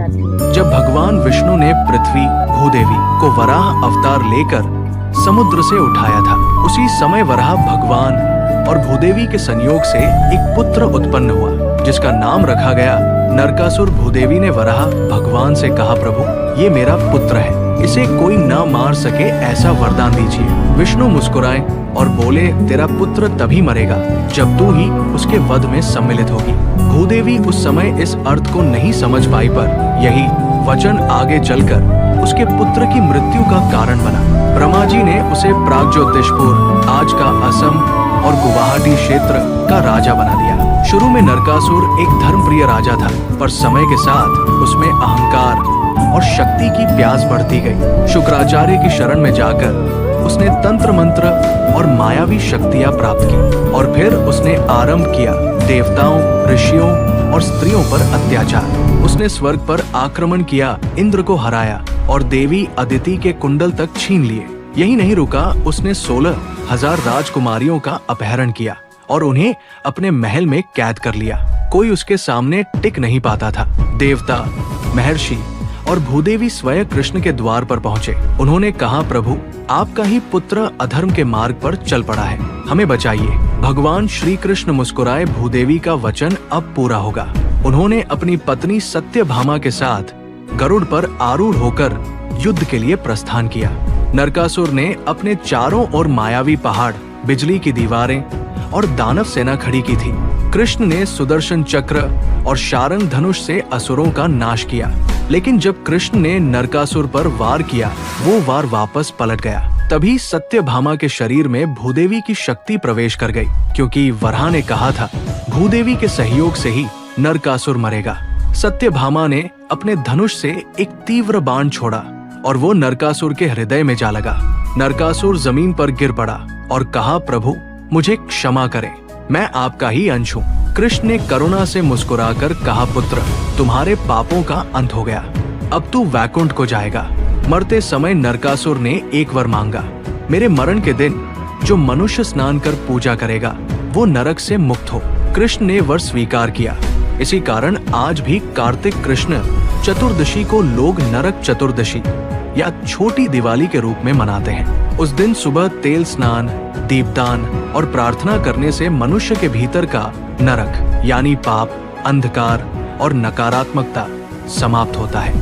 जब भगवान विष्णु ने पृथ्वी भूदेवी को वराह अवतार लेकर समुद्र से उठाया था, उसी समय वराह भगवान और भूदेवी के संयोग से एक पुत्र उत्पन्न हुआ, जिसका नाम रखा गया नरकासुर। भूदेवी ने वराह भगवान से कहा, प्रभु ये मेरा पुत्र है, इसे कोई न मार सके ऐसा वरदान दीजिए। विष्णु मुस्कुराए और बोले, तेरा पुत्र तभी मरेगा जब तू ही उसके वध में सम्मिलित होगी। भूदेवी उस समय इस अर्थ को नहीं समझ पाई, पर यही वचन आगे चलकर उसके पुत्र की मृत्यु का कारण बना। ब्रह्मा जी ने उसे प्रागज्योतिषपुर, आज का असम और गुवाहाटी क्षेत्र का राजा बना दिया। शुरू में नरकासुर एक धर्मप्रिय राजा था, पर समय के साथ उसमें अहंकार और शक्ति की प्यास बढ़ती गई। शुक्राचार्य की शरण में जाकर उसने तंत्र मंत्र और मायावी शक्तियां प्राप्त की, और फिर उसने आरंभ किया देवताओं, ऋषियों और स्त्रियों पर अत्याचार। उसने स्वर्ग पर आक्रमण किया, इंद्र को हराया और देवी अदिति के कुंडल तक छीन लिए। यही नहीं रुका, उसने 16,000 राजकुमारियों का अपहरण किया और उन्हें अपने महल में कैद कर लिया। कोई उसके सामने टिक नहीं पाता था। देवता, महर्षि और भूदेवी स्वयं कृष्ण के द्वार पर पहुंचे। उन्होंने कहा, प्रभु आपका ही पुत्र अधर्म के मार्ग पर चल पड़ा है, हमें बचाइए। भगवान श्री कृष्ण मुस्कुराए, भूदेवी का वचन अब पूरा होगा। उन्होंने अपनी पत्नी सत्यभामा के साथ गरुड़ पर आरूढ़ होकर युद्ध के लिए प्रस्थान किया। नरकासुर ने अपने चारों ओर मायावी पहाड़, बिजली की दीवारें और दानव सेना खड़ी की थी। कृष्ण ने सुदर्शन चक्र और शारंग धनुष से असुरों का नाश किया, लेकिन जब कृष्ण ने नरकासुर पर वार किया, वो वार वापस पलट गया। तभी सत्यभामा के शरीर में भूदेवी की शक्ति प्रवेश कर गई, क्योंकि वराह ने कहा था, भूदेवी के सहयोग से ही नरकासुर मरेगा। सत्यभामा ने अपने धनुष से एक तीव्र बाण छोड़ा और वो नरकासुर के हृदय में जा लगा। नरकासुर जमीन पर गिर पड़ा और कहा, प्रभु मुझे क्षमा करें, मैं आपका ही अंश हूँ। कृष्ण ने करुणा से मुस्कुराकर कहा, पुत्र तुम्हारे पापों का अंत हो गया, अब तू वैकुंठ को जाएगा। मरते समय नरकासुर ने एक वर मांगा, मेरे मरण के दिन जो मनुष्य स्नान कर पूजा करेगा वो नरक से मुक्त हो। कृष्ण ने वर स्वीकार किया। इसी कारण आज भी कार्तिक कृष्ण चतुर्दशी को लोग नरक चतुर्दशी या छोटी दिवाली के रूप में मनाते हैं। उस दिन सुबह तेल स्नान, दीपदान और प्रार्थना करने से मनुष्य के भीतर का नरक यानी पाप, अंधकार और नकारात्मकता समाप्त होता है।